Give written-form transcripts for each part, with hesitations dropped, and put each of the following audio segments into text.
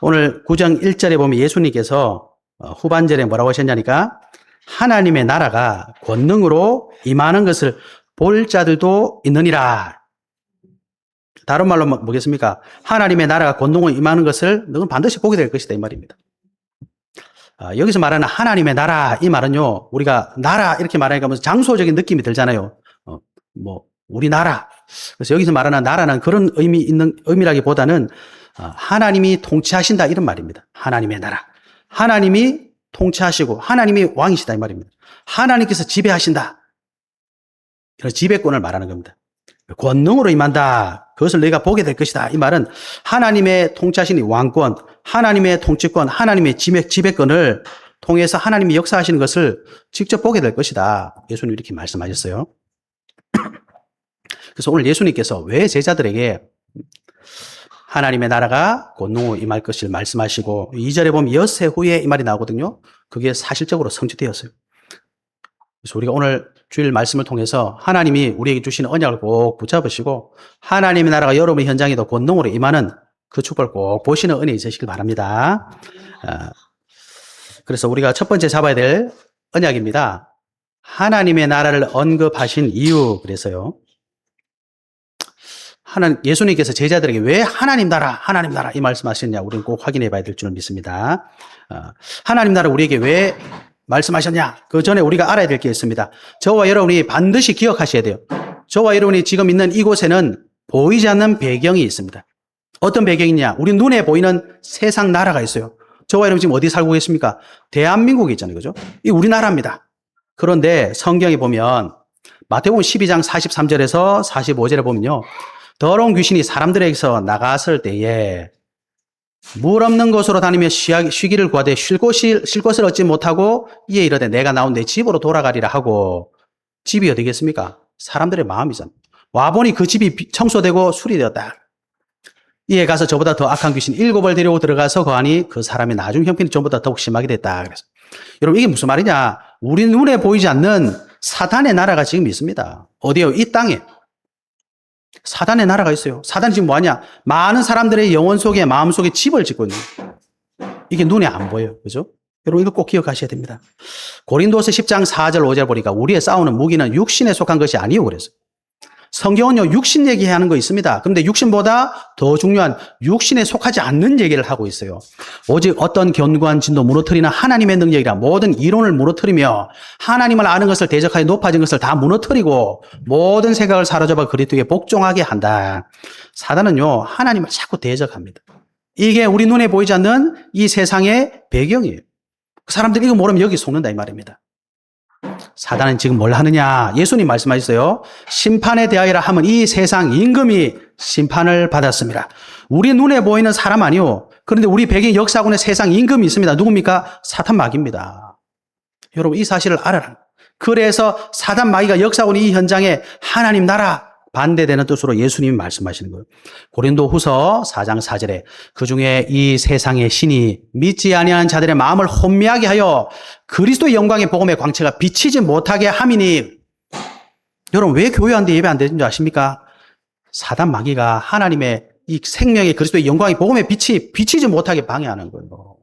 오늘 9장 1절에 보면 예수님께서 후반절에 뭐라고 하셨냐니까 하나님의 나라가 권능으로 임하는 것을 볼 자들도 있느니라. 다른 말로 뭐겠습니까? 하나님의 나라가 권능으로 임하는 것을 너는 반드시 보게 될 것이다 이 말입니다. 여기서 말하는 하나님의 나라 이 말은요, 우리가 나라 이렇게 말하니까 무슨 장소적인 느낌이 들잖아요. 우리나라. 그래서 여기서 말하는 나라는 그런 의미라기보다는 하나님이 통치하신다 이런 말입니다. 하나님의 나라. 하나님이 통치하시고 하나님이 왕이시다 이 말입니다. 하나님께서 지배하신다. 이런 지배권을 말하는 겁니다. 권능으로 임한다. 그것을 너희가 보게 될 것이다. 이 말은 하나님의 통치하시는 왕권, 하나님의 통치권, 하나님의 지배권을 통해서 하나님이 역사하시는 것을 직접 보게 될 것이다. 예수님 이렇게 말씀하셨어요. 그래서 오늘 예수님께서 왜 제자들에게 하나님의 나라가 권능으로 임할 것을 말씀하시고 2절에 보면 엿새 후에 이 말이 나오거든요. 그게 사실적으로 성취되었어요. 그래서 우리가 오늘 주일 말씀을 통해서 하나님이 우리에게 주시는 언약을 꼭 붙잡으시고 하나님의 나라가 여러분의 현장에도 권능으로 임하는 그 축복을 꼭 보시는 은혜 있으시길 바랍니다. 그래서 우리가 첫 번째 잡아야 될 언약입니다. 하나님의 나라를 언급하신 이유. 그래서요. 예수님께서 제자들에게 왜 하나님 나라 이 말씀하셨냐 우리는 꼭 확인해 봐야 될 줄 믿습니다. 하나님 나라 우리에게 왜 말씀하셨냐? 그 전에 우리가 알아야 될 게 있습니다. 저와 여러분이 반드시 기억하셔야 돼요. 저와 여러분이 지금 있는 이곳에는 보이지 않는 배경이 있습니다. 어떤 배경이냐? 우리 눈에 보이는 세상 나라가 있어요. 저와 여러분 지금 어디 살고 계십니까? 대한민국에 있잖아요. 그죠? 이 우리나라입니다. 그런데 성경에 보면 마태복음 12장 43절에서 45절에 보면요. 더러운 귀신이 사람들에게서 나갔을 때에 물 없는 곳으로 다니며 쉬기를 구하되 쉴 곳을 얻지 못하고 이에 이르되 내가 나온 내 집으로 돌아가리라 하고 집이 어디겠습니까? 사람들의 마음이잖아요. 와보니 그 집이 청소되고 수리되었다. 이에 가서 저보다 더 악한 귀신 7을 데리고 들어가서 거하니 그 사람의 나중 형편이 전보다 더욱 심하게 됐다. 그래서 여러분 이게 무슨 말이냐? 우리 눈에 보이지 않는 사단의 나라가 지금 있습니다. 어디요? 이 땅에. 사단의 나라가 있어요. 사단이 지금 뭐하냐? 많은 사람들의 영혼 속에, 마음 속에 집을 짓고 있는 거예요. 이게 눈에 안 보여요. 그죠? 여러분 이거 꼭 기억하셔야 됩니다. 고린도서 10장 4절 5절 보니까 우리의 싸우는 무기는 육신에 속한 것이 아니요 그래서. 성경은요 육신 얘기하는 거 있습니다. 그런데 육신보다 더 중요한 육신에 속하지 않는 얘기를 하고 있어요. 오직 어떤 견고한 진도 무너뜨리는 하나님의 능력이라 모든 이론을 무너뜨리며 하나님을 아는 것을 대적하여 높아진 것을 다 무너뜨리고 모든 생각을 사로잡아 그리스도에 복종하게 한다. 사단은요 하나님을 자꾸 대적합니다. 이게 우리 눈에 보이지 않는 이 세상의 배경이에요. 사람들이 이거 모르면 여기 속는다 이 말입니다. 사단은 지금 뭘 하느냐? 예수님 말씀하셨어요. 심판에 대하여라 하면 이 세상 임금이 심판을 받았습니다. 우리 눈에 보이는 사람 아니요. 그런데 우리 배경 역사군의 세상 임금이 있습니다. 누굽니까? 사탄 마귀입니다. 여러분 이 사실을 알아라. 그래서 사단 마귀가 역사군의 이 현장에 하나님 나라 반대되는 뜻으로 예수님이 말씀하시는 거예요. 고린도후서 4장 4절에 그중에 이 세상의 신이 믿지 아니하는 자들의 마음을 혼미하게 하여 그리스도의 영광의 복음의 광채가 비치지 못하게 함이니. 여러분 왜 교회 안 돼 예배 안 되는 줄 아십니까? 사단 마귀가 하나님의 이 생명의 그리스도의 영광의 복음의 빛이 비치지 못하게 방해하는 거예요.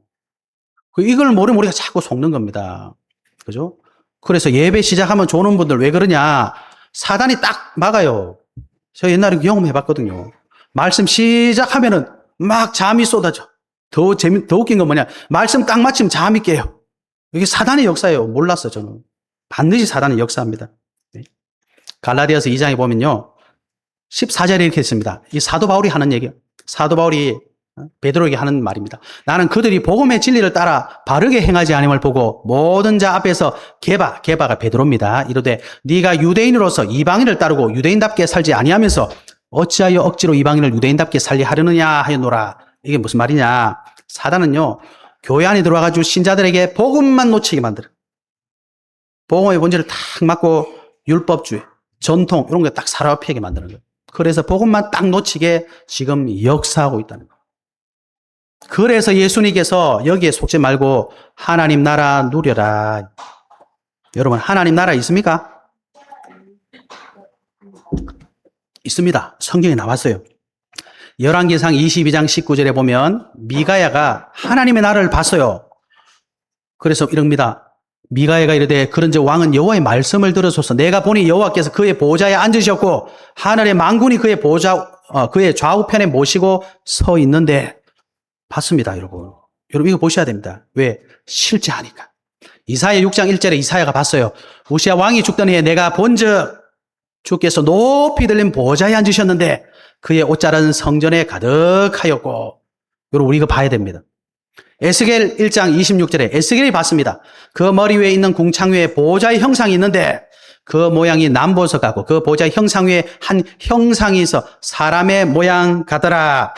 이걸 모르면 우리가 자꾸 속는 겁니다. 그죠? 그래서 예배 시작하면 좋은 분들 왜 그러냐? 사단이 딱 막아요. 저 옛날에 경험해봤거든요. 말씀 시작하면은 막 잠이 쏟아져. 더 웃긴 건 뭐냐? 말씀 딱 마치면 잠이 깨요. 이게 사단의 역사예요. 몰랐어, 저는. 반드시 사단의 역사입니다. 갈라디아서 2장에 보면요. 14절에 이렇게 했습니다. 이 사도 바울이 하는 얘기예요. 사도 바울이 베드로에게 하는 말입니다. 나는 그들이 복음의 진리를 따라 바르게 행하지 않음을 보고 모든 자 앞에서 게바가 베드로입니다. 이르되 네가 유대인으로서 이방인을 따르고 유대인답게 살지 아니하면서 어찌하여 억지로 이방인을 유대인답게 살리 하려느냐 하였노라. 이게 무슨 말이냐? 사단은요 교회 안에 들어와가지고 신자들에게 복음만 놓치게 만들어. 복음의 본질을 탁 막고 율법주의, 전통 이런 거 딱 사로잡히게 만드는 거예요. 그래서 복음만 딱 놓치게 지금 역사하고 있다는 거예요. 그래서 예수님께서 여기에 속지 말고 하나님 나라 누려라. 여러분 하나님 나라 있습니까? 있습니다. 성경에 나왔어요. 열왕기상 22장 19절에 보면 미가야가 하나님의 나라를 봤어요. 그래서 이럽니다. 미가야가 이르되 그런즉 왕은 여호와의 말씀을 들으소서. 내가 보니 여호와께서 그의 보좌에 앉으셨고 하늘의 만군이 그의 좌우편에 모시고 서 있는데 봤습니다, 여러분. 여러분 이거 보셔야 됩니다. 왜? 실제 하니까. 이사야 6장 1절에 이사야가 봤어요. 우시야 왕이 죽던 해에 내가 본즉 주께서 높이 들린 보좌에 앉으셨는데 그의 옷자락은 성전에 가득하였고. 여러분 우리 이거 봐야 됩니다. 에스겔 1장 26절에 에스겔이 봤습니다. 그 머리 위에 있는 궁창 위에 보좌의 형상이 있는데 그 모양이 남보석 같고 그 보좌의 형상 위에 한 형상이 있어 사람의 모양 같더라.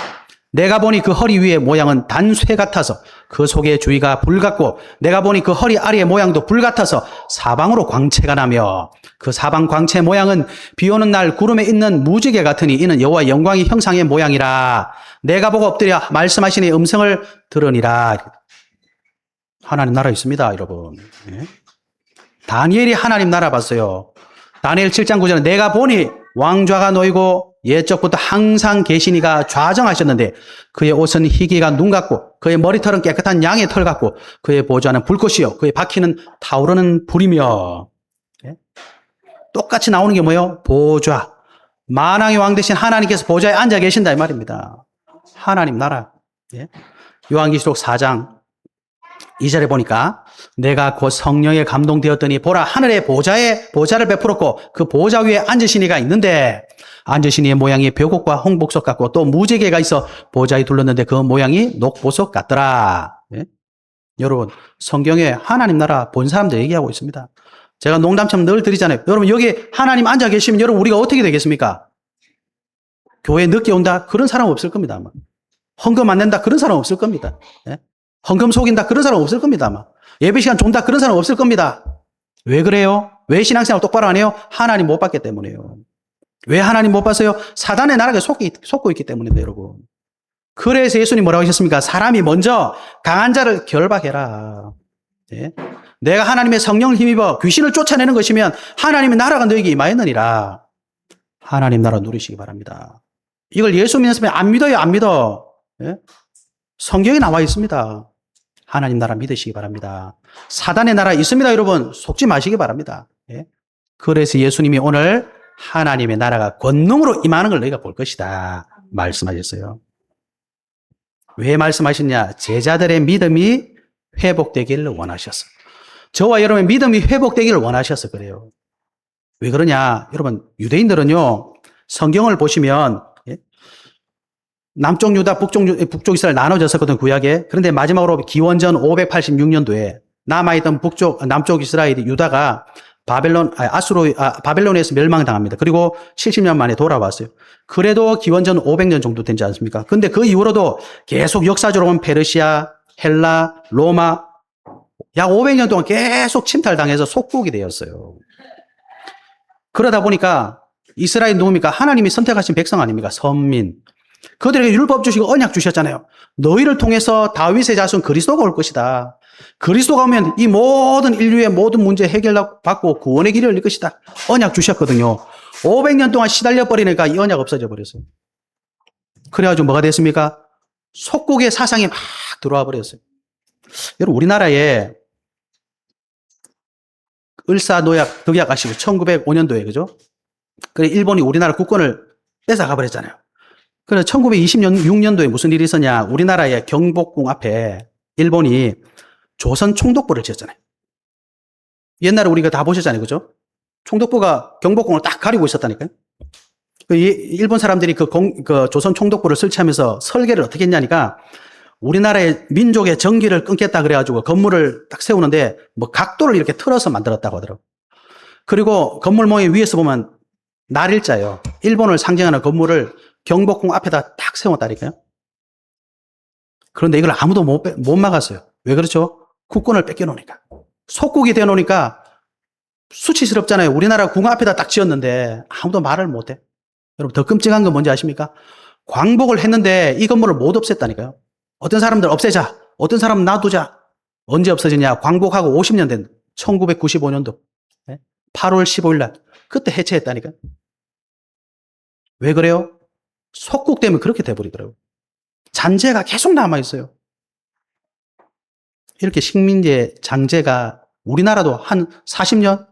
내가 보니 그 허리 위의 모양은 단쇠 같아서 그 속의 주위가 불 같고 내가 보니 그 허리 아래의 모양도 불 같아서 사방으로 광채가 나며 그 사방 광채 모양은 비 오는 날 구름에 있는 무지개 같으니 이는 여호와 영광의 형상의 모양이라. 내가 보고 엎드려 말씀하시니 음성을 들으니라. 하나님 나라 있습니다, 여러분. 네? 다니엘이 하나님 나라 봤어요. 다니엘 7장 9절에 내가 보니 왕좌가 놓이고 옛적부터 항상 계시니가 좌정하셨는데 그의 옷은 희기가 눈 같고 그의 머리털은 깨끗한 양의 털 같고 그의 보좌는 불꽃이요 그의 바퀴는 타오르는 불이며. 예? 똑같이 나오는 게 뭐예요? 보좌. 만왕의 왕 대신 하나님께서 보좌에 앉아 계신다 이 말입니다. 하나님 나라. 예? 요한계시록 4장 2절에 보니까 내가 곧 성령에 감동되었더니 보라 하늘에 보좌를 베풀었고 그 보좌 위에 앉으신 이가 있는데 앉으신 이의 모양이 벼곡과 홍복석 같고 또 무지개가 있어 보좌에 둘렀는데 그 모양이 녹보석 같더라. 예? 여러분 성경에 하나님 나라 본 사람들 얘기하고 있습니다. 제가 농담처럼 늘 드리잖아요. 여러분 여기 하나님 앉아 계시면 여러분 우리가 어떻게 되겠습니까? 교회 늦게 온다? 그런 사람 없을 겁니다. 아마. 헌금 안 낸다? 그런 사람 없을 겁니다. 예? 헌금 속인다? 그런 사람 없을 겁니다. 아마. 예배 시간 존다? 그런 사람 없을 겁니다. 왜 그래요? 왜 신앙생활 똑바로 안 해요? 하나님 못 받기 때문에요. 왜 하나님 못 봤어요? 사단의 나락에 속고 있기 때문인데 여러분. 그래서 예수님 뭐라고 하셨습니까? 사람이 먼저 강한 자를 결박해라. 예? 내가 하나님의 성령을 힘입어 귀신을 쫓아내는 것이면 하나님의 나라가 너에게 임하였느니라. 하나님 나라 누리시기 바랍니다. 이걸 예수 믿으면 안 믿어요, 안 믿어. 예? 성경에 나와 있습니다. 하나님 나라 믿으시기 바랍니다. 사단의 나라 있습니다, 여러분. 속지 마시기 바랍니다. 예? 그래서 예수님이 오늘 하나님의 나라가 권능으로 임하는 걸 너희가 볼 것이다 말씀하셨어요. 왜 말씀하셨냐? 제자들의 믿음이 회복되기를 원하셨어. 저와 여러분의 믿음이 회복되기를 원하셔서 그래요. 왜 그러냐? 여러분 유대인들은요 성경을 보시면 남쪽 유다, 북쪽 이스라엘 나눠졌었거든 구약에. 그런데 마지막으로 기원전 586년도에 남아있던 남쪽 이스라엘이 유다가 바벨론에서 멸망당합니다. 그리고 70년 만에 돌아왔어요. 그래도 기원전 500년 정도 되지 않습니까? 근데 그 이후로도 계속 역사적으로 보면 페르시아, 헬라, 로마 약 500년 동안 계속 침탈당해서 속국이 되었어요. 그러다 보니까 이스라엘 누굽니까? 하나님이 선택하신 백성 아닙니까? 선민. 그들에게 율법 주시고 언약 주셨잖아요. 너희를 통해서 다윗의 자손 그리스도가 올 것이다. 그리스도가 오면 이 모든 인류의 모든 문제 해결받고 구원의 길을 열릴 것이다. 언약 주셨거든요. 500년 동안 시달려 버리니까 이 언약 없어져 버렸어요. 그래가지고 뭐가 됐습니까? 속국의 사상이 막 들어와 버렸어요. 여러분 우리나라에 을사노약 득약 아시고 1905년도에 그죠? 그래 일본이 우리나라 국권을 뺏어가 버렸잖아요. 그래서 1926년도에 무슨 일이 있었냐? 우리나라의 경복궁 앞에 일본이 조선 총독부를 지었잖아요. 옛날에 우리가 다 보셨잖아요. 그죠? 총독부가 경복궁을 딱 가리고 있었다니까요. 일본 사람들이 그 조선 총독부를 설치하면서 설계를 어떻게 했냐니까 우리나라의 민족의 정기를 끊겠다 그래가지고 건물을 딱 세우는데 뭐 각도를 이렇게 틀어서 만들었다고 하더라고요. 그리고 건물 모양 위에서 보면 날일자예요. 일본을 상징하는 건물을 경복궁 앞에다 딱 세웠다니까요. 그런데 이걸 아무도 못 막았어요. 왜 그렇죠? 국권을 뺏겨놓으니까. 속국이 되어놓으니까 수치스럽잖아요. 우리나라 궁 앞에다 딱 지었는데 아무도 말을 못해. 여러분 더 끔찍한 건 뭔지 아십니까? 광복을 했는데 이 건물을 못 없앴다니까요. 어떤 사람들 없애자. 어떤 사람은 놔두자. 언제 없어지냐? 광복하고 50년 된 1995년도 8월 15일 날 그때 해체했다니까요. 왜 그래요? 속국되면 그렇게 돼버리더라고요. 잔재가 계속 남아있어요. 이렇게 식민지 잔재가 우리나라도 한 40년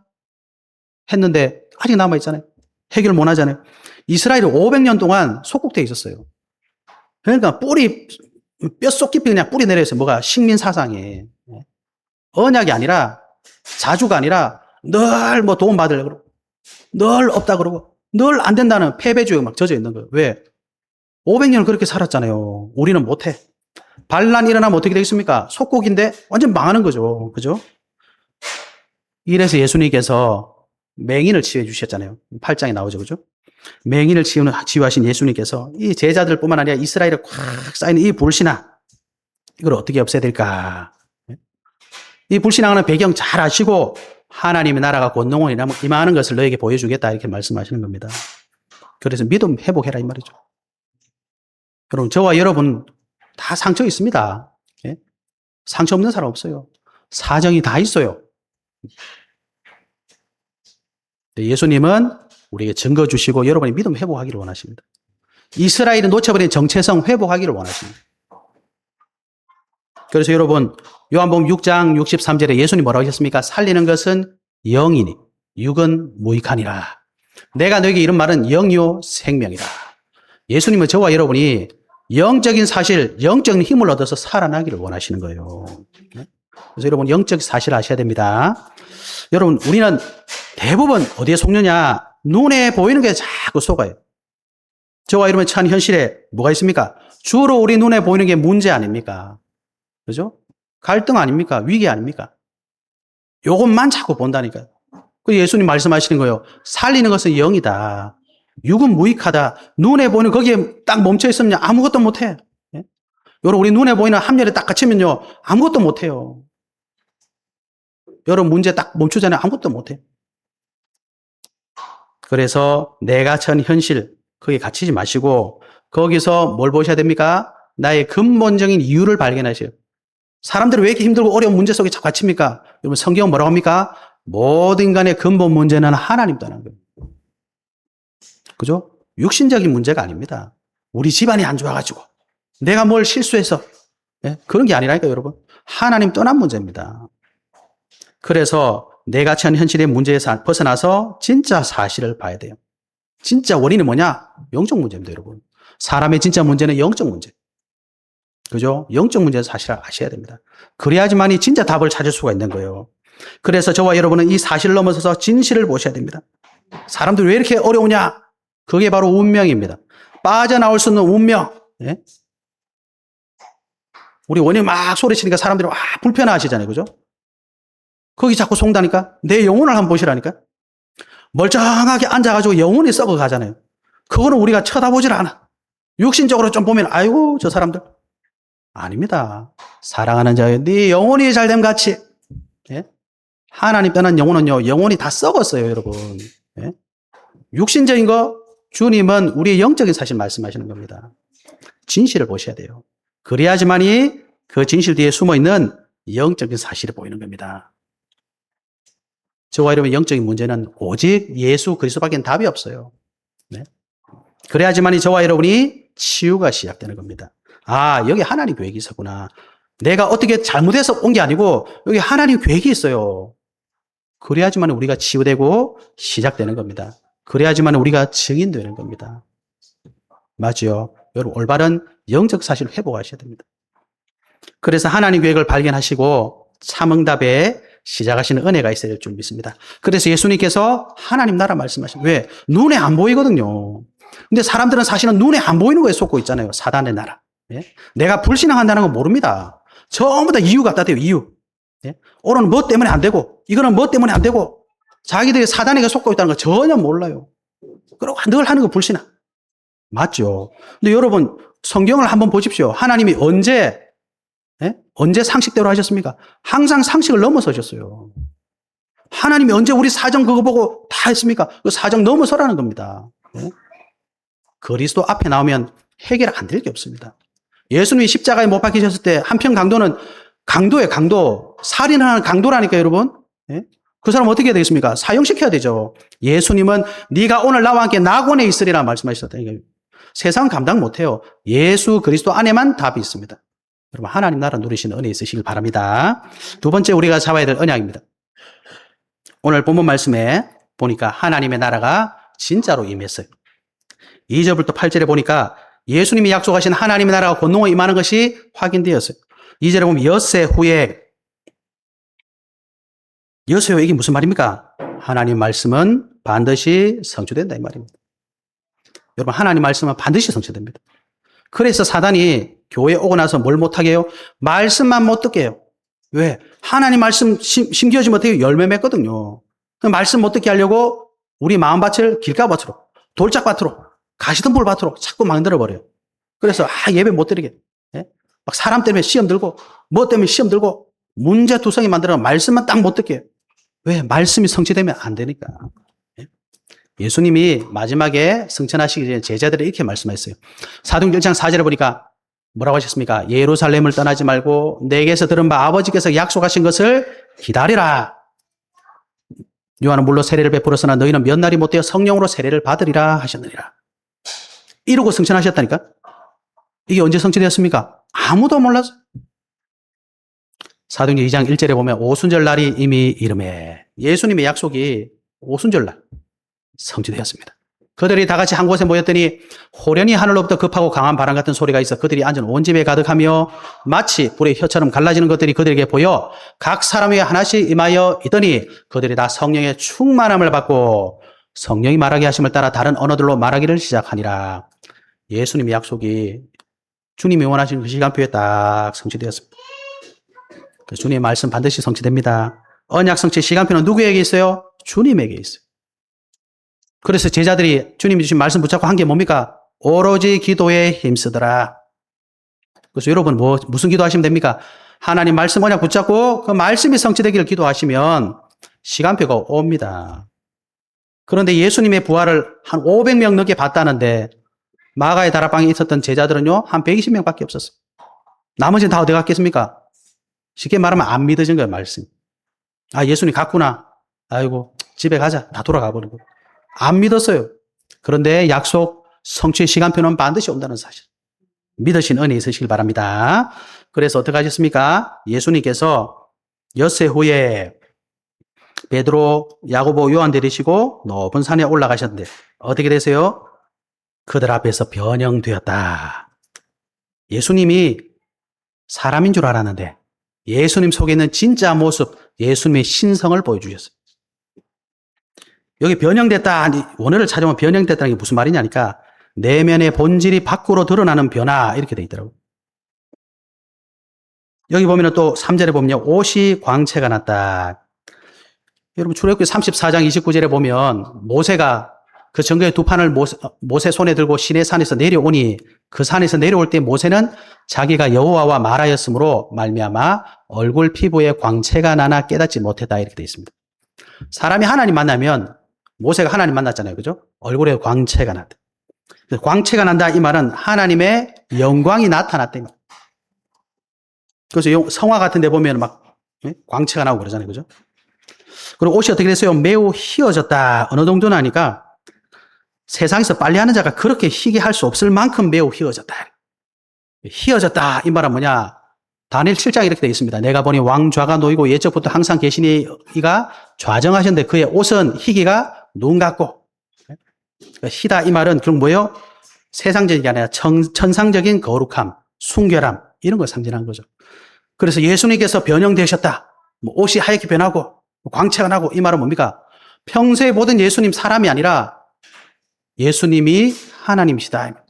했는데 아직 남아있잖아요. 해결 못 하잖아요. 이스라엘이 500년 동안 속국되어 있었어요. 그러니까 뼛속 깊이 그냥 뿌리 내려있어요. 뭐가 식민 사상에. 언약이 아니라, 자주가 아니라, 늘 뭐 도움 받으려고 그러고, 늘 없다 그러고, 늘 안 된다는 패배주의가 막 젖어 있는 거예요. 왜? 500년을 그렇게 살았잖아요. 우리는 못해. 반란 일어나면 어떻게 되겠습니까? 속국인데 완전 망하는 거죠. 그죠? 이래서 예수님께서 맹인을 치유해 주셨잖아요. 8장에 나오죠. 그죠? 맹인을 치유하신 예수님께서 이 제자들 뿐만 아니라 이스라엘에 꽉 쌓이는 이 불신앙, 이걸 어떻게 없애야 될까? 이 불신앙하는 배경 잘 아시고 하나님의 나라가 곧 영원히 임하는 것을 너에게 보여주겠다 이렇게 말씀하시는 겁니다. 그래서 믿음 회복해라 이 말이죠. 여러분, 저와 여러분 다 상처 있습니다. 예? 상처 없는 사람 없어요. 사정이 다 있어요. 예수님은 우리에게 증거 주시고 여러분이 믿음 회복하기를 원하십니다. 이스라엘이 놓쳐버린 정체성 회복하기를 원하십니다. 그래서 여러분, 요한복음 6장 63절에 예수님 뭐라고 하셨습니까? 살리는 것은 영이니 육은 무익하니라. 내가 너에게 이런 말은 영이요 생명이라. 예수님은 저와 여러분이 영적인 사실, 영적인 힘을 얻어서 살아나기를 원하시는 거예요. 그래서 여러분 영적 사실을 아셔야 됩니다. 여러분, 우리는 대부분 어디에 속느냐? 눈에 보이는 게 자꾸 속아요. 저와 여러분의 처한 현실에 뭐가 있습니까? 주로 우리 눈에 보이는 게 문제 아닙니까? 그죠? 갈등 아닙니까? 위기 아닙니까? 요것만 자꾸 본다니까요. 그 예수님 말씀하시는 거예요. 살리는 것은 영이다. 육은 무익하다. 눈에 보이는 거기에 딱 멈춰 있으면 아무것도 못해. 예? 여러분, 우리 눈에 보이는 함렬에 딱 갇히면요, 아무것도 못해요. 여러분, 문제 딱 멈추잖아요. 아무것도 못해. 그래서 내가 처한 현실, 거기에 갇히지 마시고, 거기서 뭘 보셔야 됩니까? 나의 근본적인 이유를 발견하셔요. 사람들이 왜 이렇게 힘들고 어려운 문제 속에 자꾸 갇힙니까? 여러분, 성경은 뭐라고 합니까? 모든 인간의 근본 문제는 하나님 떠난 거예요. 그죠? 육신적인 문제가 아닙니다. 우리 집안이 안 좋아가지고, 내가 뭘 실수해서, 예? 그런 게 아니라니까요, 여러분. 하나님 떠난 문제입니다. 그래서 내가 처한 현실의 문제에서 벗어나서 진짜 사실을 봐야 돼요. 진짜 원인이 뭐냐? 영적 문제입니다, 여러분. 사람의 진짜 문제는 영적 문제. 그죠? 영적 문제에서 사실을 아셔야 됩니다. 그래야지만이 진짜 답을 찾을 수가 있는 거예요. 그래서 저와 여러분은 이 사실을 넘어서서 진실을 보셔야 됩니다. 사람들이 왜 이렇게 어려우냐? 그게 바로 운명입니다. 빠져나올 수 있는 운명. 예? 우리 원인 막 소리치니까 사람들이 불편하시잖아요. 그죠? 거기 자꾸 속다니까? 내 영혼을 한번 보시라니까? 멀쩡하게 앉아가지고 영혼이 썩어 가잖아요. 그거는 우리가 쳐다보질 않아. 육신적으로 좀 보면, 아이고, 저 사람들. 아닙니다. 사랑하는 자여, 네 영혼이 잘됨 같이. 예? 하나님 떠난 영혼은요, 영혼이 다 썩었어요, 여러분. 예? 육신적인 거, 주님은 우리의 영적인 사실 말씀하시는 겁니다. 진실을 보셔야 돼요. 그래야지만이 그 진실 뒤에 숨어 있는 영적인 사실이 보이는 겁니다. 저와 여러분의 영적인 문제는 오직 예수 그리스도밖에 답이 없어요. 네? 그래야지만이 저와 여러분이 치유가 시작되는 겁니다. 아, 여기 하나님 계획이 있었구나. 내가 어떻게 잘못해서 온 게 아니고 여기 하나님 계획이 있어요. 그래야지만 우리가 치유되고 시작되는 겁니다. 그래야지만 우리가 증인되는 겁니다. 맞죠? 여러분, 올바른 영적 사실을 회복하셔야 됩니다. 그래서 하나님 계획을 발견하시고 참응답에 시작하시는 은혜가 있어야 될 줄 믿습니다. 그래서 예수님께서 하나님 나라 말씀하시는, 왜? 눈에 안 보이거든요. 근데 사람들은 사실은 눈에 안 보이는 거에 속고 있잖아요. 사단의 나라. 예? 내가 불신앙한다는 건 모릅니다. 전부 다 이유 갖다 대요, 이유. 예? 오늘은 뭐 때문에 안 되고, 이거는 뭐 때문에 안 되고, 자기들이 사단에게 속고 있다는 거 전혀 몰라요. 그리고 늘 하는 거 불신앙. 맞죠? 근데 여러분, 성경을 한번 보십시오. 하나님이 언제 상식대로 하셨습니까? 항상 상식을 넘어서셨어요. 하나님이 언제 우리 사정 그거 보고 다 했습니까? 그 사정 넘어서라는 겁니다. 예? 그리스도 앞에 나오면 해결 안 될 게 없습니다. 예수님이 십자가에 못 박히셨을 때 한편 강도는 강도예요, 강도. 살인하는 강도라니까, 여러분. 예? 그 사람 어떻게 해야 되겠습니까? 사형시켜야 되죠. 예수님은 네가 오늘 나와 함께 낙원에 있으리라 말씀하셨다. 세상 감당 못해요. 예수 그리스도 안에만 답이 있습니다. 여러분 하나님 나라 누리시는 은혜 있으시길 바랍니다. 두 번째 우리가 잡아야 될 언약입니다. 오늘 본문 말씀에 보니까 하나님의 나라가 진짜로 임했어요. 2절부터 8절에 보니까 예수님이 약속하신 하나님의 나라가 권능으로 임하는 것이 확인되었어요. 2절에 보면 엿새 후에 이게 무슨 말입니까? 하나님 말씀은 반드시 성취된다 이 말입니다. 여러분 하나님 말씀은 반드시 성취됩니다. 그래서 사단이 교회에 오고 나서 뭘 못하게 해요? 말씀만 못 듣게 해요. 왜? 하나님 말씀 심겨지면 어떻게 열매 맺거든요. 그 말씀 못 듣게 하려고 우리 마음밭을 길가밭으로 돌짝밭으로 가시덤불 밭으로 자꾸 만들어버려요. 그래서 예배 못 드리게. 예? 막 사람 때문에 시험 들고 뭐 때문에 시험 들고 문제투성이 만들어 말씀만 딱 못 듣게 해요. 왜? 말씀이 성취되면 안 되니까. 예? 예수님이 마지막에 승천하시기 전에 제자들이 이렇게 말씀하셨어요. 사도행전 1장 4절에 보니까 뭐라고 하셨습니까? 예루살렘을 떠나지 말고 내게서 들은 바 아버지께서 약속하신 것을 기다리라. 요한은 물로 세례를 베풀었으나 너희는 몇 날이 못되어 성령으로 세례를 받으리라 하셨느니라. 이러고 승천하셨다니까? 이게 언제 성취되었습니까? 아무도 몰랐어요. 사도행전 2장 1절에 보면 오순절 날이 이미 이름에 예수님의 약속이 오순절 날 성취되었습니다. 그들이 다 같이 한 곳에 모였더니 호련히 하늘로부터 급하고 강한 바람 같은 소리가 있어 그들이 앉은 온 집에 가득하며 마치 불의 혀처럼 갈라지는 것들이 그들에게 보여 각 사람에게 하나씩 임하여 있더니 그들이 다 성령의 충만함을 받고 성령이 말하게 하심을 따라 다른 언어들로 말하기를 시작하니라. 예수님의 약속이 주님이 원하시는 그 시간표에 딱 성취되었습니다. 주님의 말씀 반드시 성취됩니다. 언약 성취 시간표는 누구에게 있어요? 주님에게 있어요. 그래서 제자들이 주님이 주신 말씀 붙잡고 한 게 뭡니까? 오로지 기도에 힘쓰더라. 그래서 여러분 무슨 기도하시면 됩니까? 하나님 말씀 언약 붙잡고 그 말씀이 성취되기를 기도하시면 시간표가 옵니다. 그런데 예수님의 부활을 한 500명 넘게 봤다는데 마가의 다락방에 있었던 제자들은요 한 120명밖에 없었어요. 나머지는 다 어디 갔겠습니까? 쉽게 말하면 안 믿어진 거예요 말씀. 예수님 갔구나. 아이고 집에 가자. 다 돌아가 버리고. 안 믿었어요. 그런데 약속 성취의 시간표는 반드시 온다는 사실. 믿으신 은혜 있으시길 바랍니다. 그래서 어떻게 하셨습니까? 예수님께서 엿새 후에 베드로, 야고보, 요한 데리시고 높은 산에 올라가셨는데 어떻게 되세요? 그들 앞에서 변형되었다. 예수님이 사람인 줄 알았는데 예수님 속에 있는 진짜 모습, 예수님의 신성을 보여주셨어요. 여기 변형됐다, 원어를 찾아보면 변형됐다는 게 무슨 말이냐니까 내면의 본질이 밖으로 드러나는 변화 이렇게 돼 있더라고요. 여기 보면 또 3절에 보면 옷이 광채가 났다. 여러분 출애굽기 34장 29절에 보면 모세가 그 정거의 두 판을 모세 손에 들고 시내 산에서 내려오니 그 산에서 내려올 때 모세는 자기가 여호와와 말하였으므로 말미암아 얼굴 피부에 광채가 나나 깨닫지 못했다 이렇게 돼 있습니다. 사람이 하나님 만나면 모세가 하나님 만났잖아요. 그죠? 얼굴에 광채가 났다. 광채가 난다 이 말은 하나님의 영광이 나타났다 이 말. 그래서 성화 같은 데 보면 막 광채가 나고 그러잖아요. 그죠? 그리고 옷이 어떻게 됐어요? 매우 휘어졌다. 어느 정도나 하니까 세상에서 빨래하는 자가 그렇게 희게 할 수 없을 만큼 매우 휘어졌다. 휘어졌다 이 말은 뭐냐? 다니엘 7장에 이렇게 되어 있습니다. 내가 보니 왕좌가 놓이고 예적부터 항상 계신 이가 좌정하셨는데 그의 옷은 희기가 눈 같고 희다 이 말은 그럼 뭐예요? 세상적인 게 아니라 천상적인 거룩함, 순결함 이런 걸 상징하는 거죠. 그래서 예수님께서 변형되셨다. 옷이 하얗게 변하고 광채가 나고 이 말은 뭡니까? 평소에 보던 예수님 사람이 아니라 예수님이 하나님이시다.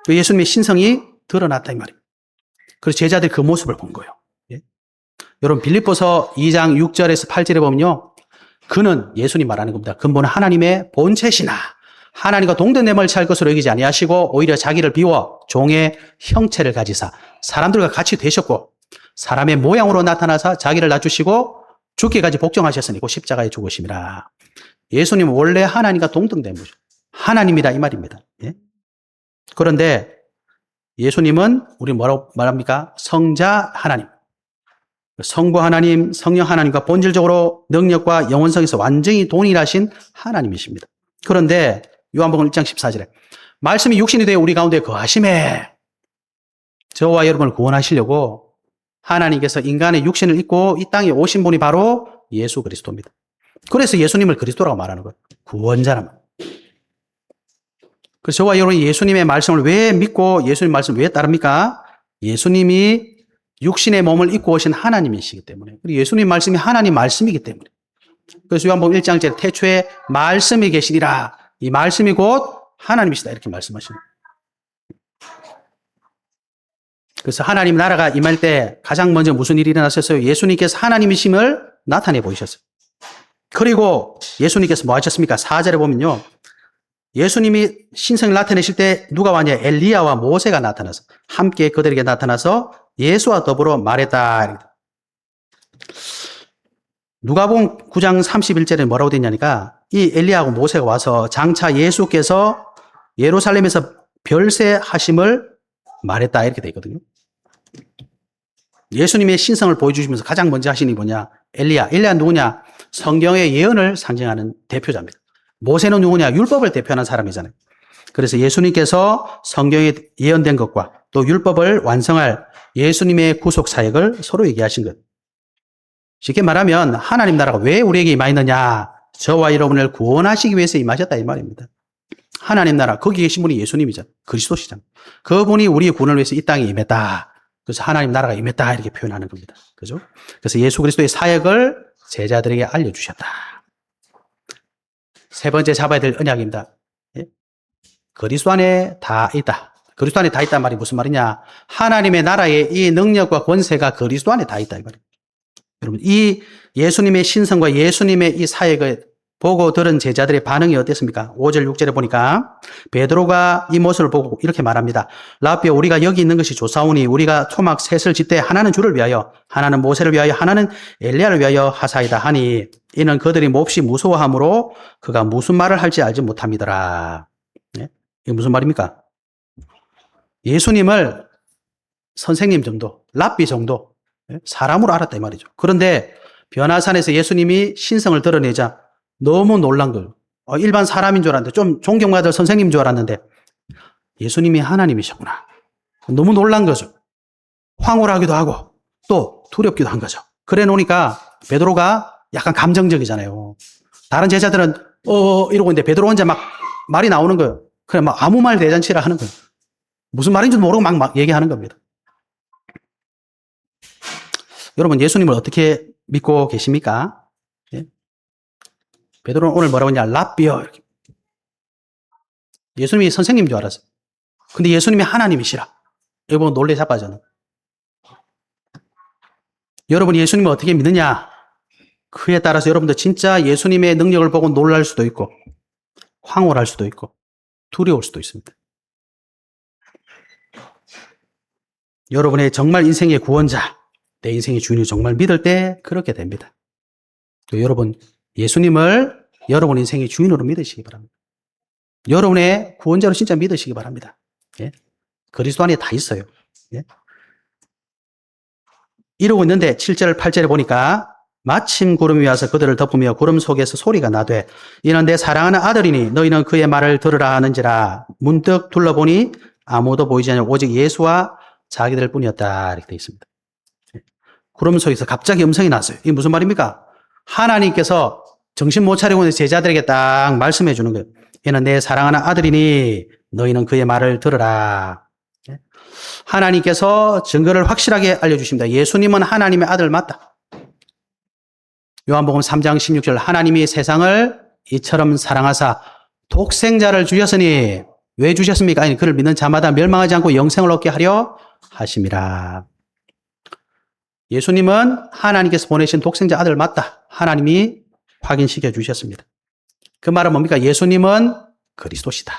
예수님의 신성이 드러났다 이 말입니다. 그래서 제자들이 그 모습을 본 거예요. 예? 여러분 빌립보서 2장 6절에서 8절에 보면요. 그는 예수님 말하는 겁니다. 근본은 하나님의 본체시나 하나님과 동등됨을 찰 것으로 여기지 아니하시고 오히려 자기를 비워 종의 형체를 가지사 사람들과 같이 되셨고 사람의 모양으로 나타나서 자기를 낮추시고 죽기까지 복종하셨으니 그 십자가에 죽으심이라. 예수님은 원래 하나님과 동등된 거죠. 하나님이다 이 말입니다. 예? 그런데 예수님은 우리 뭐라고 말합니까? 성자 하나님. 성부 하나님, 성령 하나님과 본질적으로 능력과 영원성에서 완전히 동일하신 하나님이십니다. 그런데 요한복음 1장 14절에 말씀이 육신이 되어 우리 가운데 거하심에 저와 여러분을 구원하시려고 하나님께서 인간의 육신을 입고 이 땅에 오신 분이 바로 예수 그리스도입니다. 그래서 예수님을 그리스도라고 말하는 거예요. 구원자란 말. 그래서 저와 여러분이 예수님의 말씀을 왜 믿고 예수님 말씀을 왜 따릅니까? 예수님이 육신의 몸을 입고 오신 하나님이시기 때문에. 그리고 예수님 말씀이 하나님 말씀이기 때문에. 그래서 요한복음 1장째 태초에 말씀이 계시니라. 이 말씀이 곧 하나님이시다. 이렇게 말씀하시는 거예요. 그래서 하나님 나라가 임할 때 가장 먼저 무슨 일이 일어났었어요? 예수님께서 하나님이심을 나타내 보이셨어요. 그리고 예수님께서 뭐 하셨습니까? 4절에 보면요. 예수님이 신성을 나타내실 때 누가 왔냐? 엘리야와 모세가 나타나서 함께 그들에게 나타나서 예수와 더불어 말했다. 누가복음 9장 31절에 뭐라고 되어 있냐니까 이 엘리야하고 모세가 와서 장차 예수께서 예루살렘에서 별세하심을 말했다 이렇게 되어 있거든요. 예수님의 신성을 보여주시면서 가장 먼저 하신 이 뭐냐? 엘리야 누구냐? 성경의 예언을 상징하는 대표자입니다. 모세는 누구냐? 율법을 대표하는 사람이잖아요. 그래서 예수님께서 성경에 예언된 것과 또 율법을 완성할 예수님의 구속 사역을 서로 얘기하신 것. 쉽게 말하면 하나님 나라가 왜 우리에게 임하였느냐? 저와 여러분을 구원하시기 위해서 임하셨다 이 말입니다. 하나님 나라 거기 계신 분이 예수님이잖아요. 그리스도시잖아요. 그분이 우리의 구원을 위해서 이 땅에 임했다. 그래서 하나님 나라가 임했다 이렇게 표현하는 겁니다. 그죠? 그래서 예수 그리스도의 사역을 제자들에게 알려주셨다. 세 번째 잡아야 될 언약입니다. 예? 그리스도 안에 다 있다. 그리스도 안에 다 있단 말이 무슨 말이냐? 하나님의 나라의 이 능력과 권세가 그리스도 안에 다 있다 이 말입니다. 여러분 이 예수님의 신성과 예수님의 이 사역을 보고 들은 제자들의 반응이 어땠습니까? 5절 6절에 보니까 베드로가 이 모습을 보고 이렇게 말합니다. 라비여 우리가 여기 있는 것이 좋사오니 우리가 초막 셋을 짓되 하나는 주를 위하여 하나는 모세를 위하여 하나는 엘리야를 위하여 하사이다 하니 이는 그들이 몹시 무서워하므로 그가 무슨 말을 할지 알지 못함이더라. 네? 이게 무슨 말입니까? 예수님을 선생님 정도, 랍비 정도 사람으로 알았다 이 말이죠. 그런데 변화산에서 예수님이 신성을 드러내자 너무 놀란 거예요. 일반 사람인 줄 알았는데 좀 존경받을 선생님인 줄 알았는데 예수님이 하나님이셨구나. 너무 놀란 거죠. 황홀하기도 하고 또 두렵기도 한 거죠. 그래 놓으니까 베드로가 약간 감정적이잖아요. 다른 제자들은 이러고 있는데 베드로 혼자 막 말이 나오는 거예요. 그래 막 아무 말 대잔치라 하는 거예요. 무슨 말인지 모르고 막 얘기하는 겁니다. 여러분 예수님을 어떻게 믿고 계십니까? 예? 베드로는 오늘 뭐라고 했냐? 랍비여. 예수님이 선생님인 줄 알았어요. 근데 예수님이 하나님이시라. 여러분 놀래 자빠져는. 여러분이 예수님을 어떻게 믿느냐? 그에 따라서 여러분도 진짜 예수님의 능력을 보고 놀랄 수도 있고 황홀할 수도 있고 두려울 수도 있습니다. 여러분의 정말 인생의 구원자, 내 인생의 주인을 정말 믿을 때 그렇게 됩니다. 또 여러분 예수님을 여러분 인생의 주인으로 믿으시기 바랍니다. 여러분의 구원자로 진짜 믿으시기 바랍니다. 예? 그리스도 안에 다 있어요. 예? 이러고 있는데 7절 8절에 보니까 마침 구름이 와서 그들을 덮으며 구름 속에서 소리가 나되 이는 내 사랑하는 아들이니 너희는 그의 말을 들으라 하는지라. 문득 둘러보니 아무도 보이지 않냐 오직 예수와 자기들 뿐이었다 이렇게 되어 있습니다. 구름 속에서 갑자기 음성이 났어요. 이게 무슨 말입니까? 하나님께서 정신 못 차리고 있는 제자들에게 딱 말씀해 주는 거예요. 얘는 내 사랑하는 아들이니 너희는 그의 말을 들으라. 하나님께서 증거를 확실하게 알려주십니다. 예수님은 하나님의 아들 맞다. 요한복음 3장 16절 하나님이 세상을 이처럼 사랑하사 독생자를 주셨으니 왜 주셨습니까? 아니 그를 믿는 자마다 멸망하지 않고 영생을 얻게 하려 하심이라. 예수님은 하나님께서 보내신 독생자 아들 맞다. 하나님이 확인시켜 주셨습니다. 그 말은 뭡니까? 예수님은 그리스도시다.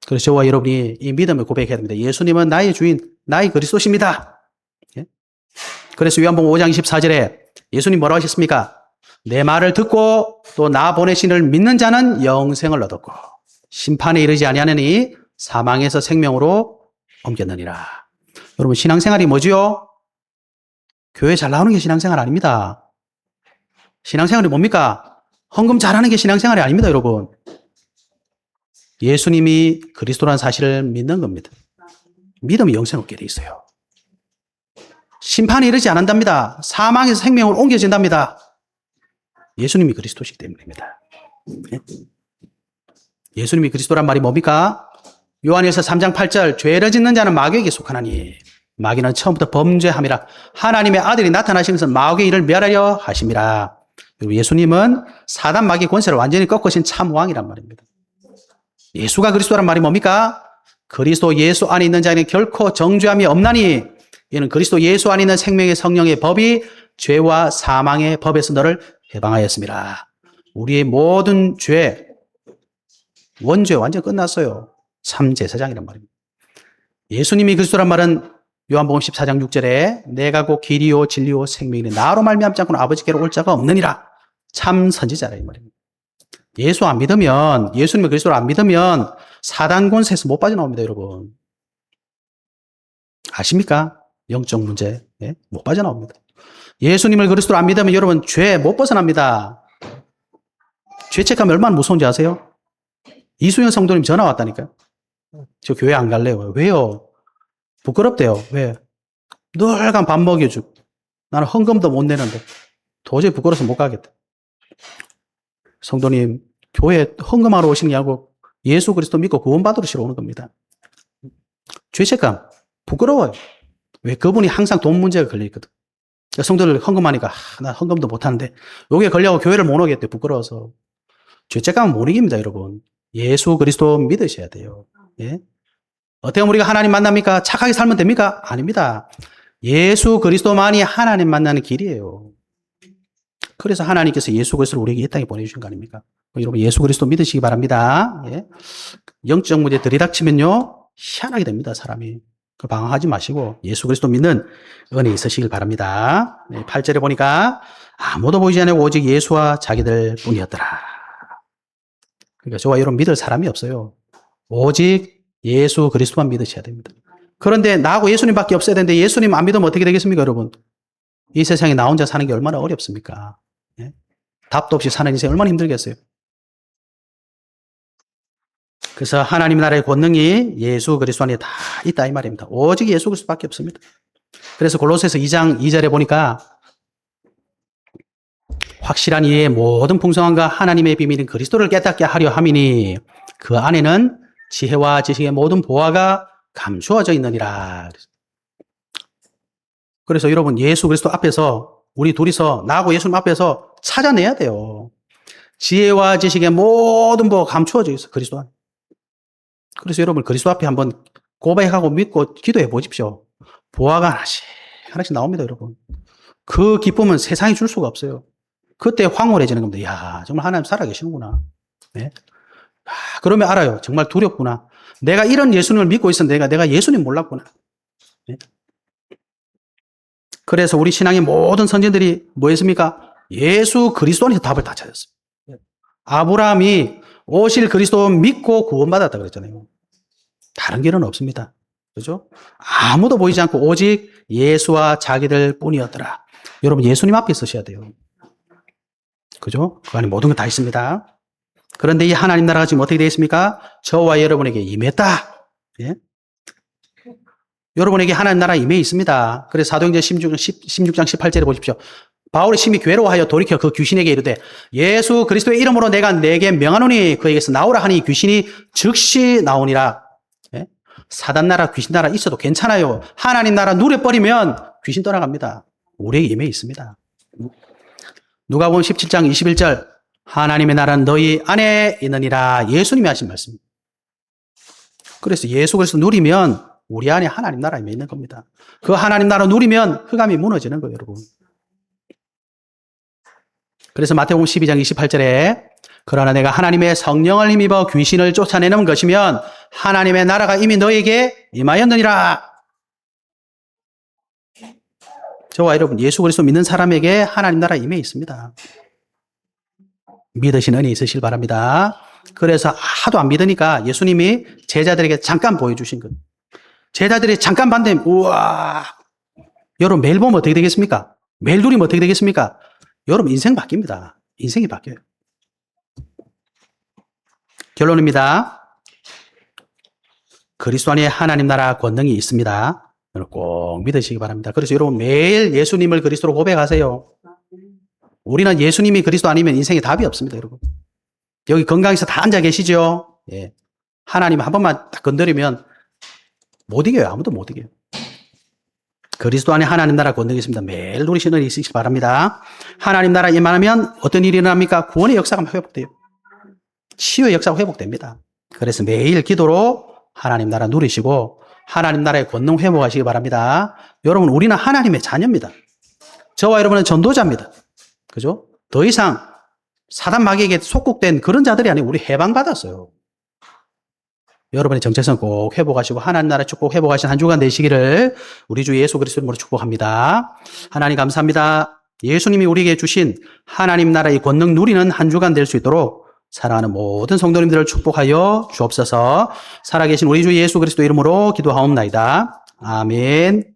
그래서 저와 여러분이 이 믿음을 고백해야 됩니다. 예수님은 나의 주인, 나의 그리스도십니다. 예? 그래서 요한복음 5장 24절에 예수님 뭐라고 하셨습니까? 내 말을 듣고 또 나 보내신 이를 믿는 자는 영생을 얻었고 심판에 이르지 아니하느니 사망에서 생명으로 옮겼느니라. 여러분 신앙생활이 뭐지요? 교회 잘 나오는 게 신앙생활 아닙니다. 신앙생활이 뭡니까? 헌금 잘하는 게 신앙생활이 아닙니다, 여러분. 예수님이 그리스도라는 사실을 믿는 겁니다. 믿으면 영생을 얻게 돼 있어요. 심판이 이르지 않는답니다. 사망에서 생명으로 옮겨진답니다. 예수님이 그리스도시기 때문입니다. 예수님이 그리스도란 말이 뭡니까? 요한일서 3장 8절 죄를 짓는 자는 마귀에게 속하나니 마귀는 처음부터 범죄함이라 하나님의 아들이 나타나신 것은 마귀의 일을 멸하려 하심이라. 그리고 예수님은 사단 마귀의 권세를 완전히 꺾으신 참 왕이란 말입니다. 예수가 그리스도란 말이 뭡니까? 그리스도 예수 안에 있는 자에는 결코 정죄함이 없나니 이는 그리스도 예수 안에 있는 생명의 성령의 법이 죄와 사망의 법에서 너를 해방하였습니다. 우리의 모든 죄, 원죄 완전 끝났어요. 참제사장이란 말입니다. 예수님이 그리스도란 말은 요한복음 14장 6절에 내가 곧 길이요 진리요 생명이니 나로 말미암지 않고는 아버지께로 올 자가 없느니라. 참 선지자라 이 말입니다. 예수 안 믿으면, 예수님의 그리스도를 안 믿으면 사단 권세에서 못 빠져나옵니다, 여러분. 아십니까? 영적 문제. 예? 못 빠져나옵니다. 예수님을 그리스도로 안 믿으면 여러분 죄 못 벗어납니다. 죄책감이 얼마나 무서운지 아세요? 이수연 성도님 전화 왔다니까요. 저 교회 안 갈래요. 왜요? 부끄럽대요. 왜? 늘 밥 먹여주고 나는 헌금도 못 내는데 도저히 부끄러워서 못 가겠다. 성도님, 교회 헌금하러 오시는 게 아니고 예수 그리스도 믿고 구원받으러 오는 겁니다. 죄책감, 부끄러워요. 왜? 그분이 항상 돈 문제가 걸려있거든. 성도들 헌금하니까 나 헌금도 못하는데 여기에 걸려고 교회를 못 오겠대. 부끄러워서. 죄책감은 못 이깁니다, 여러분. 예수 그리스도 믿으셔야 돼요. 예? 어떻게 하면 우리가 하나님 만납니까? 착하게 살면 됩니까? 아닙니다. 예수 그리스도만이 하나님 만나는 길이에요. 그래서 하나님께서 예수 그리스도를 우리에게 이 땅에 보내주신 거 아닙니까? 여러분 예수 그리스도 믿으시기 바랍니다. 예? 영적 문제 들이닥치면요 희한하게 됩니다, 사람이. 방황하지 마시고 예수 그리스도 믿는 은혜 있으시길 바랍니다. 8절에 보니까 아무도 보이지 않고 오직 예수와 자기들 뿐이었더라. 그러니까 저와 여러분 믿을 사람이 없어요. 오직 예수 그리스도만 믿으셔야 됩니다. 그런데 나하고 예수님밖에 없어야 되는데 예수님 안 믿으면 어떻게 되겠습니까, 여러분? 이 세상에 나 혼자 사는 게 얼마나 어렵습니까? 예? 답도 없이 사는 인생 얼마나 힘들겠어요? 그래서 하나님 나라의 권능이 예수 그리스도 안에 다 있다 이 말입니다. 오직 예수 그리스도밖에 없습니다. 그래서 골로새서 2장 2절에 보니까 확실한 이의 모든 풍성함과 하나님의 비밀인 그리스도를 깨닫게 하려 함이니 그 안에는 지혜와 지식의 모든 보화가 감추어져 있느니라. 그래서 여러분 예수 그리스도 앞에서 우리 둘이서 나하고 예수님 앞에서 찾아내야 돼요. 지혜와 지식의 모든 보화가 감추어져 있어 그리스도 안에. 그래서 여러분 그리스도 앞에 한번 고백하고 믿고 기도해 보십시오. 보화가 하나씩 나옵니다, 여러분. 그 기쁨은 세상이 줄 수가 없어요. 그때 황홀해지는 겁니다. 야, 정말 하나님 살아계시는구나. 네? 그러면 알아요. 정말 두렵구나. 내가 이런 예수님을 믿고 있었는데 내가 예수님 몰랐구나. 네? 그래서 우리 신앙의 모든 선진들이 뭐 했습니까? 예수 그리스도 안에서 답을 다 찾았어요. 아브라함이 오실 그리스도 믿고 구원받았다 그랬잖아요. 다른 길은 없습니다. 그죠? 아무도 보이지 않고 오직 예수와 자기들 뿐이었더라. 여러분 예수님 앞에 서셔야 돼요. 그죠? 그 안에 모든 건 다 있습니다. 그런데 이 하나님 나라가 지금 어떻게 되어 있습니까? 저와 여러분에게 임했다. 예? 여러분에게 하나님 나라 임해 있습니다. 그래서 사도행전 16장 18절에 보십시오. 바울이 심히 괴로워하여 돌이켜 그 귀신에게 이르되 예수 그리스도의 이름으로 내가 내게 명하노니 그에게서 나오라 하니 귀신이 즉시 나오니라. 예? 사단 나라 귀신 나라 있어도 괜찮아요. 하나님 나라 누려버리면 귀신 떠나갑니다. 우리에게 임해 있습니다. 누가복음 17장 21절 하나님의 나라는 너희 안에 있느니라. 예수님이 하신 말씀. 그래서 예수 그리스도 누리면 우리 안에 하나님 나라에 있는 겁니다. 그 하나님 나라 누리면 흑암이 무너지는 거예요, 여러분. 그래서 마태복음 12장 28절에 그러나 내가 하나님의 성령을 힘입어 귀신을 쫓아내는 것이면 하나님의 나라가 이미 너에게 임하였느니라. 저와 여러분 예수 그리스도 믿는 사람에게 하나님 나라 임해 있습니다. 믿으신 은혜 있으실 바랍니다. 그래서 하도 안 믿으니까 예수님이 제자들에게 잠깐 보여주신 것. 제자들이 잠깐 봤는데 우와. 여러분 매일 보면 어떻게 되겠습니까? 매일 누리면 어떻게 되겠습니까? 여러분 인생 바뀝니다. 인생이 바뀌어요. 결론입니다. 그리스도 안에 하나님 나라 권능이 있습니다. 여러분 꼭 믿으시기 바랍니다. 그래서 여러분 매일 예수님을 그리스도로 고백하세요. 우리는 예수님이 그리스도 아니면 인생에 답이 없습니다, 여러분. 여기 건강에서 다 앉아 계시죠? 예. 하나님 한 번만 딱 건드리면 못 이겨요. 아무도 못 이겨요. 그리스도 안에 하나님 나라 권능이 있습니다. 매일 누리시는 일이 있으시기 바랍니다. 하나님 나라 임하면 어떤 일이 일어납니까? 구원의 역사가 회복돼요. 치유의 역사가 회복됩니다. 그래서 매일 기도로 하나님 나라 누리시고 하나님 나라의 권능 회복하시기 바랍니다. 여러분, 우리는 하나님의 자녀입니다. 저와 여러분은 전도자입니다. 그죠? 더 이상 사단 마귀에게 속국된 그런 자들이 아니고 우리 해방받았어요. 여러분의 정체성 꼭 회복하시고 하나님 나라 축복 회복하신 한 주간 되시기를 우리 주 예수 그리스도 이름으로 축복합니다. 하나님 감사합니다. 예수님이 우리에게 주신 하나님 나라의 권능 누리는 한 주간 될 수 있도록 사랑하는 모든 성도님들을 축복하여 주옵소서. 살아계신 우리 주 예수 그리스도 이름으로 기도하옵나이다. 아멘.